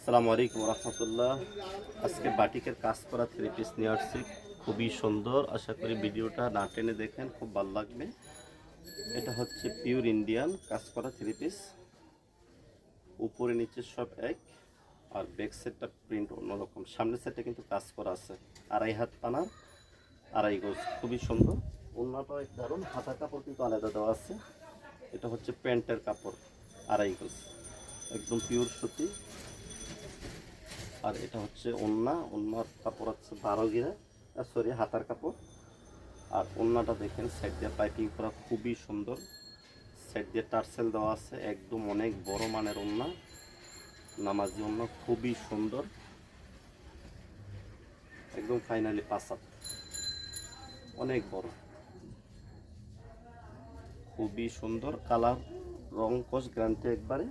আসসালামু আলাইকুম রহমতুল্লাহ। আজকে বাটিকের কাজ করা থ্রি পিস নিয়ে আসছি, খুবই সুন্দর। আশা করি ভিডিওটা না টেনে দেখেন, খুব ভালো লাগবে। এটা হচ্ছে পিওর ইন্ডিয়ান কাজ করা থ্রি পিস, উপরে নিচে সব এক, আর ব্যাক সেটটা প্রিন্ট অন্যরকম। সামনের সেটটা কিন্তু কাজ করা আছে, আড়াই হাত পানা, আড়াই গজ, খুবই সুন্দর। অন্যটা এক দারুণ, হাতা কাপড় কিন্তু আলাদা দেওয়া আছে। এটা হচ্ছে প্যান্টের কাপড়, আড়াই গজ, একদম পিওর সুতি। আর এটা হচ্ছে ওন্নার কাপড় হচ্ছে 12 গিরা, সরি হাতার কাপড়। আর ওন্নাটা দেখেন সাইড দিয়ে পাইপিং করা, খুবই সুন্দর। সাইড দিয়ে টার্সেল দেওয়া আছে, একদম অনেক বড় মানের ওন্না, নামাজি ওন্না, খুবই সুন্দর, একদম ফাইনালি পাসাত, অনেক বড়, খুবই সুন্দর। কালার রং কস গ্যারান্টি একবারে।